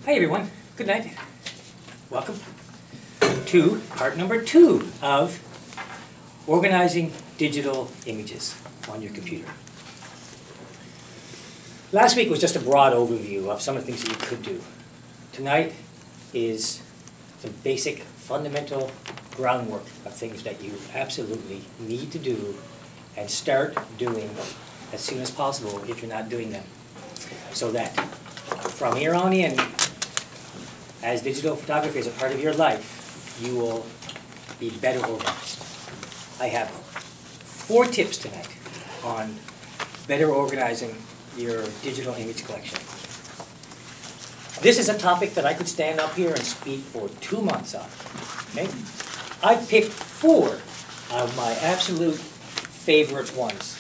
Hi everyone, good night. Welcome to part number 2 of organizing digital images on your computer. Last week was just a broad overview of some of the things that you could do. Tonight is some basic, fundamental groundwork of things that you absolutely need to do and start doing as soon as possible if you're not doing them. So that from here on in, as digital photography is a part of your life, you will be better organized. I have 4 tips tonight on better organizing your digital image collection. This is a topic that I could stand up here and speak for 2 months on. Okay? I've picked 4 of my absolute favorite ones.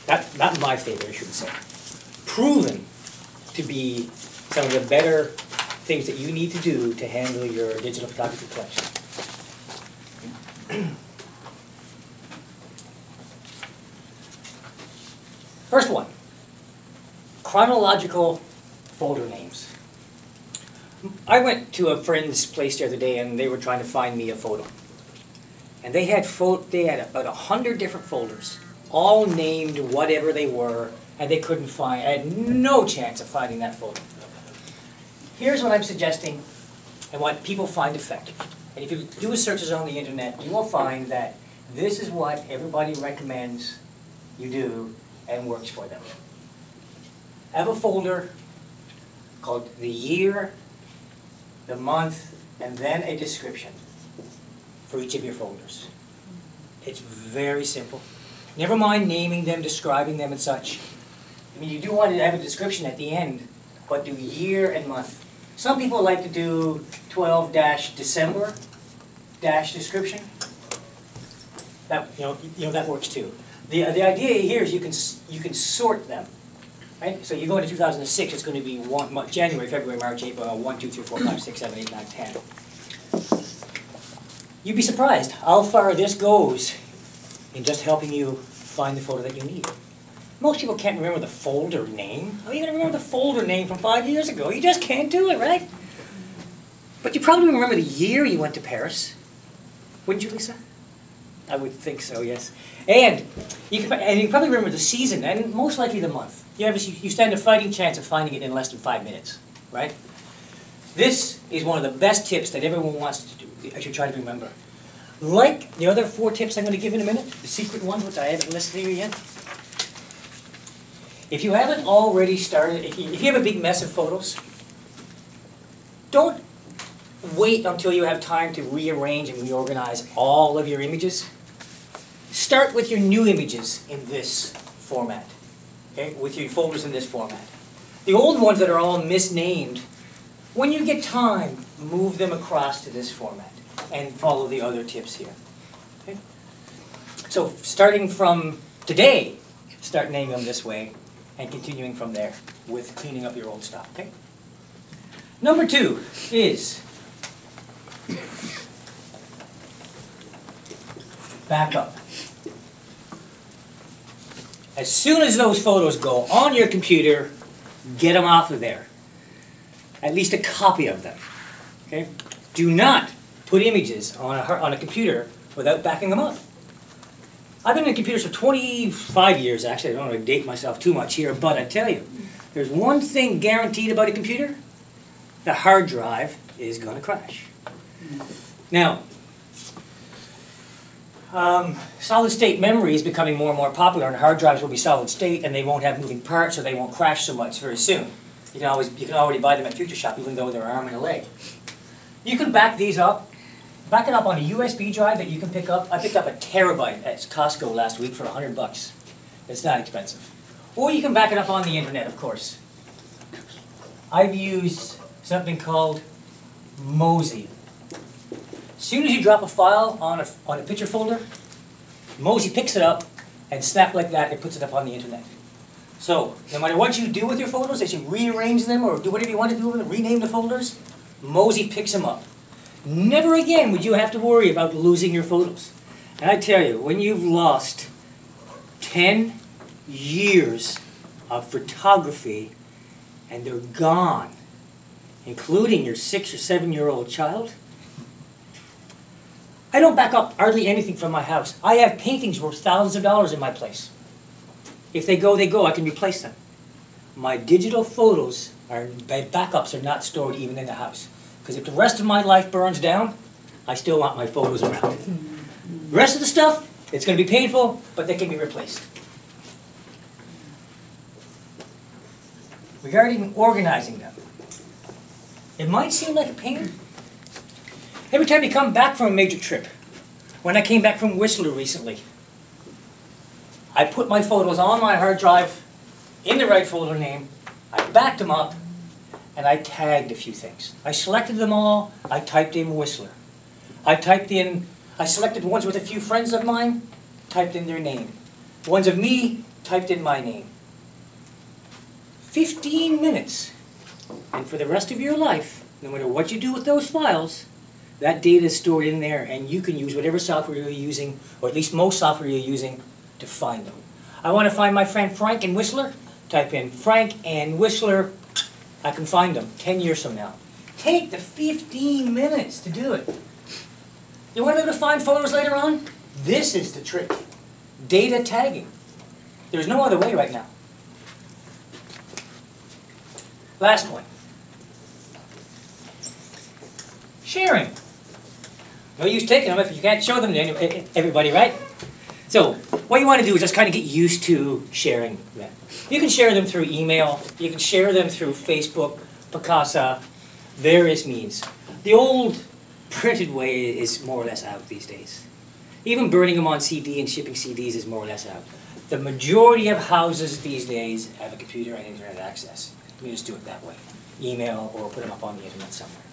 Not my favorite, I shouldn't say. Proven to be some of the better things that you need to do to handle your digital photography collection. First one, chronological folder names. I went to a friend's place the other day and they were trying to find me a photo. And they had about 100 different folders, all named whatever they were, and they couldn't find, I had no chance of finding that photo. Here's what I'm suggesting and what people find effective. And if you do searches on the internet, you will find that this is what everybody recommends you do and works for them. Have a folder called the year, the month, and then a description for each of your folders. It's very simple. Never mind naming them, describing them and such. I mean, you do want to have a description at the end, but do year and month. Some people like to do 12-December description. That that works too. The idea here is you can sort them, right? So you go into 2006, it's going to be January, February, March, April, 1, 2, 3, 4, 5, 6, 7, 8, 9, 10. You'd be surprised how far this goes in just helping you find the photo that you need. Most people can't remember the folder name. How are you going to remember the folder name from 5 years ago? You just can't do it, right? But you probably remember the year you went to Paris. Wouldn't you, Lisa? I would think so, yes. And you probably remember the season, and most likely the month. You stand a fighting chance of finding it in less than 5 minutes, right? This is one of the best tips that everyone wants to do. I should try to remember. Like the other 4 tips I'm going to give in a minute, the secret one, which I haven't listed here yet. If you haven't already started, if you have a big mess of photos, don't wait until you have time to rearrange and reorganize all of your images. Start with your new images in this format, okay? With your folders in this format. The old ones that are all misnamed, when you get time, move them across to this format and follow the other tips here. Okay? So starting from today, start naming them this way and continuing from there with cleaning up your old stuff. Okay? Number 2 is backup. As soon as those photos go on your computer, get them off of there. At least a copy of them. Okay? Do not put images on a computer without backing them up. I've been in computers for 25 years, actually. I don't want to date myself too much here, but I tell you, there's one thing guaranteed about a computer. The hard drive is going to crash. Now, solid state memory is becoming more and more popular, and hard drives will be solid state, and they won't have moving parts, so they won't crash so much very soon. You can already buy them at Future Shop, even though they're an arm and a leg. You can back these up. Back it up on a USB drive that you can pick up. I picked up a terabyte at Costco last week for $100. It's not expensive. Or you can back it up on the internet, of course. I've used something called Mosey. As soon as you drop a file on a picture folder, Mosey picks it up and snap like that, it puts it up on the internet. So, no matter what you do with your photos, as you rearrange them or do whatever you want to do with them, rename the folders, Mosey picks them up. Never again would you have to worry about losing your photos. And I tell you, when you've lost 10 years of photography and they're gone, including your 6 or 7-year-old child. I don't back up hardly anything from my house. I have paintings worth thousands of dollars in my place. If they go, they go. I can replace them. My digital photos, backups are not stored even in the house. Because if the rest of my life burns down, I still want my photos around. The rest of the stuff, it's going to be painful, but they can be replaced. Regarding organizing them, it might seem like a pain. Every time you come back from a major trip, when I came back from Whistler recently, I put my photos on my hard drive in the right folder name, I backed them up, and I tagged a few things. I selected them all, I typed in Whistler. I selected ones with a few friends of mine, typed in their name. Ones of me, typed in my name. 15 minutes. And for the rest of your life, no matter what you do with those files, that data is stored in there, and you can use whatever software you're using, or at least most software you're using, to find them. I want to find my friend Frank in Whistler. Type in Frank and Whistler. I can find them 10 years from now. Take the 15 minutes to do it. You want to be able to find photos later on? This is the trick. Data tagging. There's no other way right now. Last one. Sharing. No use taking them if you can't show them to everybody, right? So what you want to do is just kind of get used to sharing them. You can share them through email. You can share them through Facebook, Picasa, various means. The old printed way is more or less out these days. Even burning them on CD and shipping CDs is more or less out. The majority of houses these days have a computer and internet access. You can just do it that way. Email or put them up on the internet somewhere.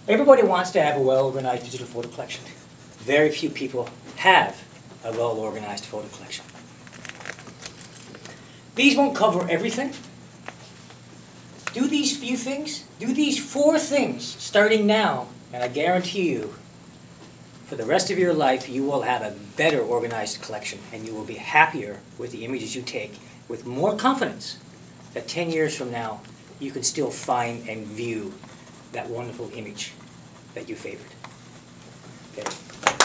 Everybody wants to have a well-organized digital photo collection. Very few people have a well-organized photo collection. These won't cover everything. Do these few things, do these 4 things starting now, and I guarantee you, for the rest of your life, you will have a better organized collection, and you will be happier with the images you take, with more confidence that 10 years from now, you can still find and view that wonderful image that you favored. Okay.